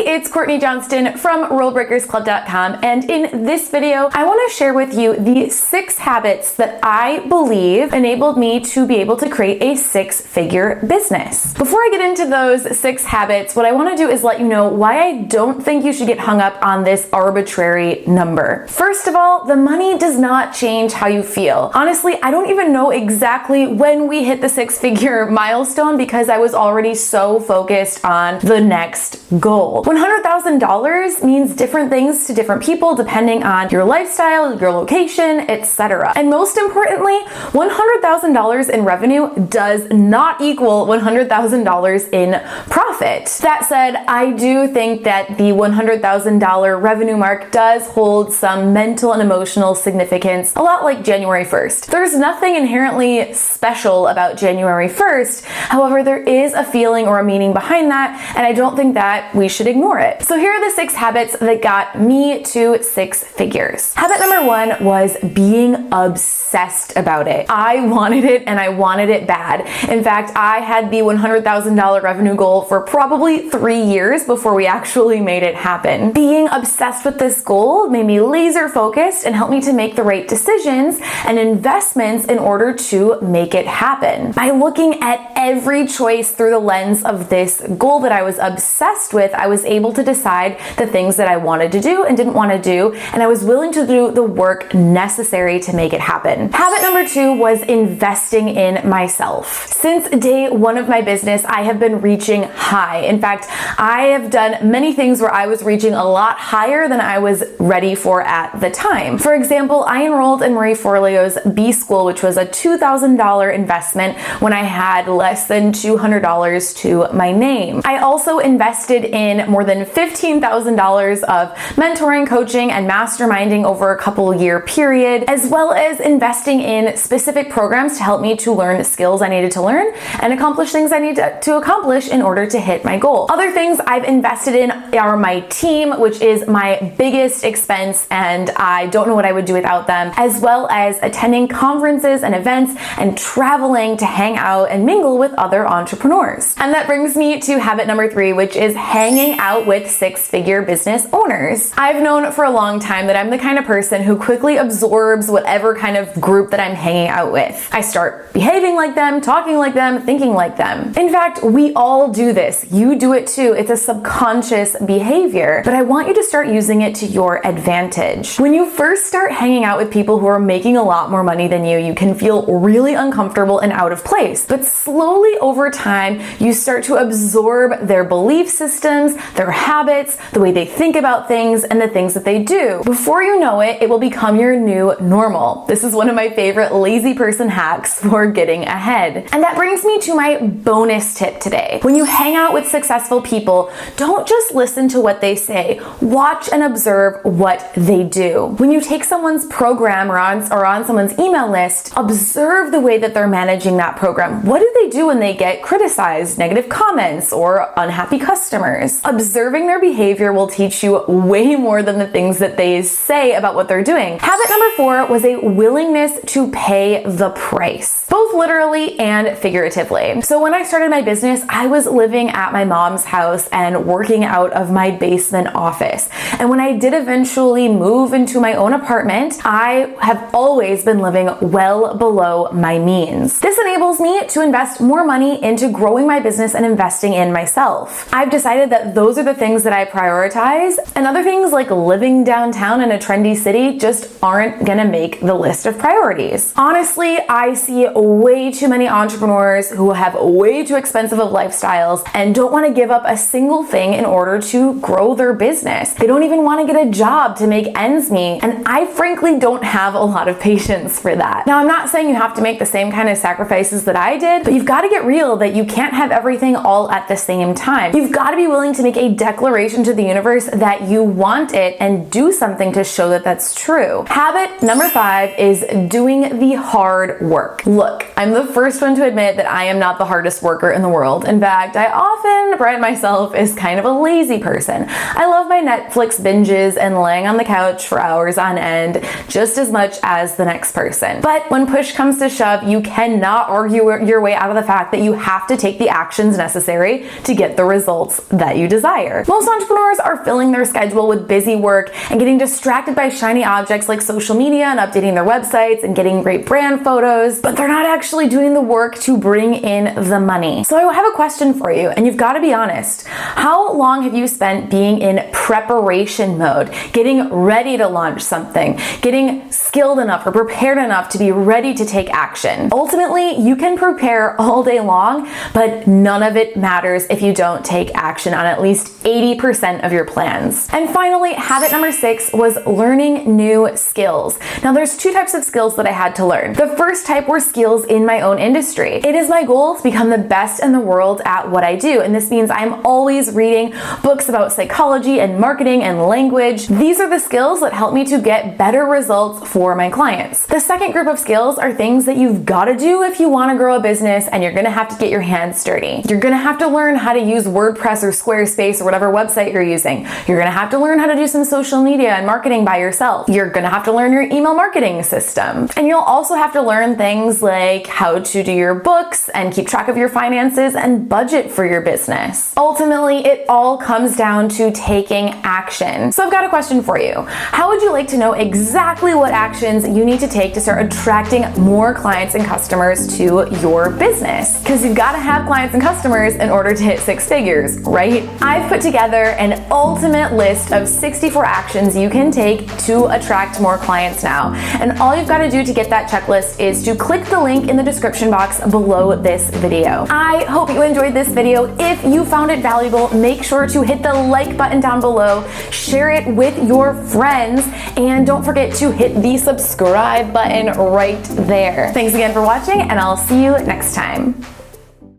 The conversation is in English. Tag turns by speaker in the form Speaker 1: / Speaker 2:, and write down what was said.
Speaker 1: it's Courtney Johnston from RuleBreakersClub.com, and in this video, I want to share with you the 6 habits that I believe enabled me to be able to create a 6-figure business. Before I get into those 6 habits, what I want to do is let you know why I don't think you should get hung up on this arbitrary number. First of all, the money does not change how you feel. Honestly, I don't even know exactly when we hit the 6-figure milestone because I was already so focused on the next goal. $100,000 means different things to different people depending on your lifestyle, your location, etc. And most importantly, $100,000 in revenue does not equal $100,000 in profit. That said, I do think that the $100,000 revenue mark does hold some mental and emotional significance, a lot like January 1st. There's nothing inherently special about January 1st. However, there is a feeling or a meaning behind that, and I don't think that we should ignore it. So here are the 6 habits that got me to 6 figures. Habit number 1 was being obsessed about it. I wanted it and I wanted it bad. In fact, I had the $100,000 revenue goal for probably 3 years before we actually made it happen. Being obsessed with this goal made me laser focused and helped me to make the right decisions and investments in order to make it happen. By looking at every choice through the lens of this goal that I was obsessed with, I was able to decide the things that I wanted to do and didn't want to do, and I was willing to do the work necessary to make it happen. Habit number 2 was investing in myself. Since day 1 of my business, I have been reaching high. In fact, I have done many things where I was reaching a lot higher than I was ready for at the time. For example, I enrolled in Marie Forleo's B School, which was a $2,000 investment when I had less than $200 to my name. I also invested in more than $15,000 of mentoring, coaching, and masterminding over a couple-year period, as well as investing in specific programs to help me to learn skills I needed to learn and accomplish things I need to accomplish in order to hit my goal. Other things I've invested in are my team, which is my biggest expense, and I don't know what I would do without them, as well as attending conferences and events and traveling to hang out and mingle with other entrepreneurs. And that brings me to habit number 3, which is hanging out with 6-figure business owners. I've known for a long time that I'm the kind of person who quickly absorbs whatever kind of group that I'm hanging out with. I start behaving like them, talking like them, thinking like them. In fact, we all do this. You do it too. It's a subconscious behavior, but I want you to start using it to your advantage. When you first start hanging out with people who are making a lot more money than you can feel really uncomfortable and out of place. But slowly over time, you start to absorb their belief systems, their habits, the way they think about things, and the things that they do. Before you know it, it will become your new normal. This is one of my favorite lazy person hacks for getting ahead. And that brings me to my bonus tip today. When you hang out with successful people, don't just listen to what they say. Watch and observe what they do. When you take someone's program or on someone's email list, observe the way that they're managing that program. What do they do when they get criticized, negative comments, or unhappy customers? Observing their behavior will teach you way more than the things that they say about what they're doing. Habit number 4 was a willingness to pay the price, both literally and figuratively. So when I started my business, I was living at my mom's house and working out of my basement office. And when I did eventually move into my own apartment, I have always been living well below my means. This enables me to invest more money into growing my business and investing in myself. I've decided that those are the things that I prioritize, and other things like living downtown in a trendy city just aren't gonna make the list of priorities. Honestly, I see way too many entrepreneurs who have way too expensive of lifestyles and don't want to give up a single thing in order to grow their business. They don't even want to get a job to make ends meet, and I frankly don't have a lot of patience for that. Now, I'm not saying you have to make the same kind of sacrifices that I did, but you've got to get real that you can't have everything all at the same time. You've got to be willing to make a declaration to the universe that you want it and do something to show that that's true. Habit number 5 is doing the hard work. Look, I'm the first one to admit that I am not the hardest worker in the world. In fact, I often brand myself as kind of a lazy person. I love my my Netflix binges and laying on the couch for hours on end just as much as the next person. But when push comes to shove, you cannot argue your way out of the fact that you have to take the actions necessary to get the results that you desire. Most entrepreneurs are filling their schedule with busy work and getting distracted by shiny objects like social media and updating their websites and getting great brand photos, but they're not actually doing the work to bring in the money. So I have a question for you, and you've got to be honest. How long have you spent being in preparation mode, getting ready to launch something, getting skilled enough or prepared enough to be ready to take action? Ultimately, you can prepare all day long, but none of it matters if you don't take action on at least 80% of your plans. And finally, habit number 6 was learning new skills. Now, there's 2 types of skills that I had to learn. The first type were skills in my own industry. It is my goal to become the best in the world at what I do, and this means I'm always reading books about psychology and marketing and language. These are the skills that help me to get better results for my clients. The second group of skills are things that you've got to do if you want to grow a business, and you're going to have to get your hands dirty. You're going to have to learn how to use WordPress or Squarespace or whatever website you're using. You're going to have to learn how to do some social media and marketing by yourself. You're going to have to learn your email marketing system. And you'll also have to learn things like how to do your books and keep track of your finances and budget for your business. Ultimately, it all comes down to taking action. So I've got a question for you. How would you like to know exactly what actions you need to take to start attracting more clients and customers to your business? Because you've got to have clients and customers in order to hit 6 figures, right? I've put together an ultimate list of 64 actions you can take to attract more clients now. And all you've got to do to get that checklist is to click the link in the description box below this video. I hope you enjoyed this video. If you found it valuable, make sure to hit the like button down below, share it with your friends, and don't forget to hit the subscribe button right there. Thanks again for watching, and I'll see you next time.